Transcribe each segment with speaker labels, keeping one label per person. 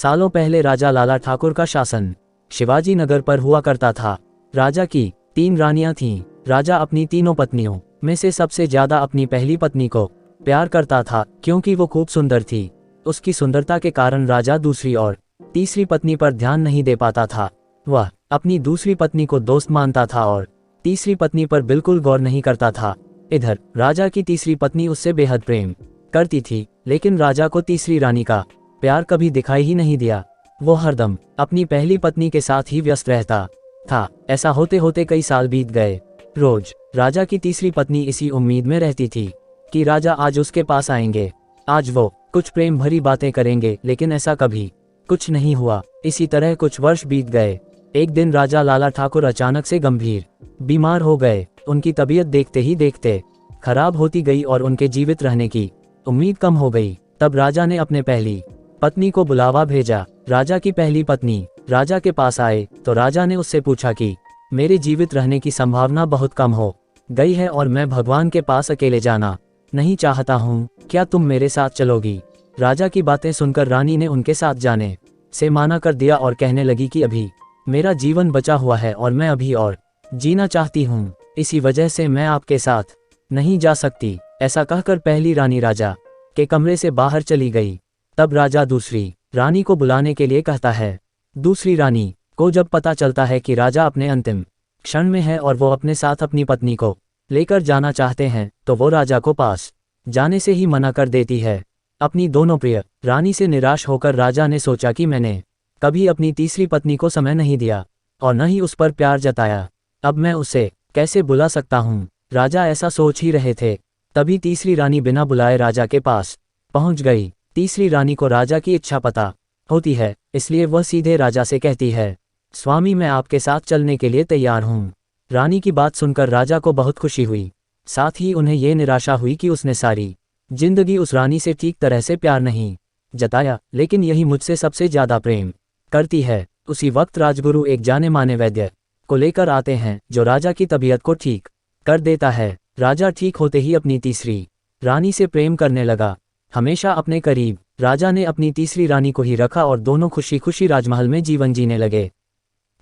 Speaker 1: सालों पहले राजा लाला ठाकुर का शासन शिवाजी नगर पर हुआ करता था। राजा की 3 रानियां थीं। राजा अपनी तीनों पत्नियों में से सबसे ज्यादा अपनी पहली पत्नी को प्यार करता था, क्योंकि वो खूब सुंदर थी। उसकी सुंदरता के कारण राजा दूसरी और तीसरी पत्नी पर ध्यान नहीं दे पाता था। वह अपनी दूसरी पत्नी को दोस्त मानता था और तीसरी पत्नी पर बिल्कुल गौर नहीं करता था। इधर राजा की तीसरी पत्नी उससे बेहद प्रेम करती थी, लेकिन राजा को तीसरी रानी का प्यार कभी दिखाई ही नहीं दिया। वो हरदम अपनी पहली पत्नी के साथ ही व्यस्त रहता था। ऐसा होते होते कई साल बीत गए। रोज राजा की तीसरी पत्नी इसी उम्मीद में रहती थी कि राजा आज उसके पास आएंगे, आज वो कुछ प्रेम भरी बातें करेंगे, लेकिन ऐसा कभी कुछ नहीं हुआ। इसी तरह कुछ वर्ष बीत गए। एक दिन राजा लाला ठाकुर अचानक से गंभीर बीमार हो गए। उनकी तबीयत देखते ही देखते खराब होती गई और उनके जीवित रहने की उम्मीद कम हो गई। तब राजा ने अपने पहली पत्नी को बुलावा भेजा। राजा की पहली पत्नी राजा के पास आए तो राजा ने उससे पूछा कि मेरे जीवित रहने की संभावना बहुत कम हो गई है और मैं भगवान के पास अकेले जाना नहीं चाहता हूँ, क्या तुम मेरे साथ चलोगी? राजा की बातें सुनकर रानी ने उनके साथ जाने से माना कर दिया और कहने लगी कि अभी मेरा जीवन बचा हुआ है और मैं अभी और जीना चाहती हूँ, इसी वजह से मैं आपके साथ नहीं जा सकती। ऐसा कहकर पहली रानी राजा के कमरे से बाहर चली गई। तब राजा दूसरी रानी को बुलाने के लिए कहता है। दूसरी रानी को जब पता चलता है कि राजा अपने अंतिम क्षण में है और वो अपने साथ अपनी पत्नी को लेकर जाना चाहते हैं, तो वो राजा को पास जाने से ही मना कर देती है। अपनी दोनों प्रिय रानी से निराश होकर राजा ने सोचा कि मैंने कभी अपनी तीसरी पत्नी को समय नहीं दिया और न ही उस पर प्यार जताया, अब मैं उसे कैसे बुला सकता हूँ। राजा ऐसा सोच ही रहे थे, तभी तीसरी रानी बिना बुलाए राजा के पास पहुंच गई। तीसरी रानी को राजा की इच्छा पता होती है, इसलिए वह सीधे राजा से कहती है, स्वामी मैं आपके साथ चलने के लिए तैयार हूँ। रानी की बात सुनकर राजा को बहुत खुशी हुई, साथ ही उन्हें ये निराशा हुई कि उसने सारी जिंदगी उस रानी से ठीक तरह से प्यार नहीं जताया, लेकिन यही मुझसे सबसे ज्यादा प्रेम करती है। उसी वक्त राजगुरु एक जाने माने वैद्य को लेकर आते हैं, जो राजा की तबीयत को ठीक कर देता है। राजा ठीक होते ही अपनी तीसरी रानी से प्रेम करने लगा, हमेशा अपने करीब। राजा ने अपनी तीसरी रानी को ही रखा और दोनों खुशी खुशी राजमहल में जीवन जीने लगे।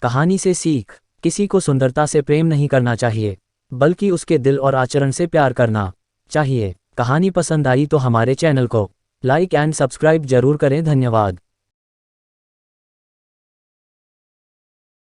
Speaker 1: कहानी से सीख, किसी को सुंदरता से प्रेम नहीं करना चाहिए, बल्कि उसके दिल और आचरण से प्यार करना चाहिए। कहानी पसंद आई तो हमारे चैनल को लाइक एंड सब्सक्राइब जरूर करें। धन्यवाद।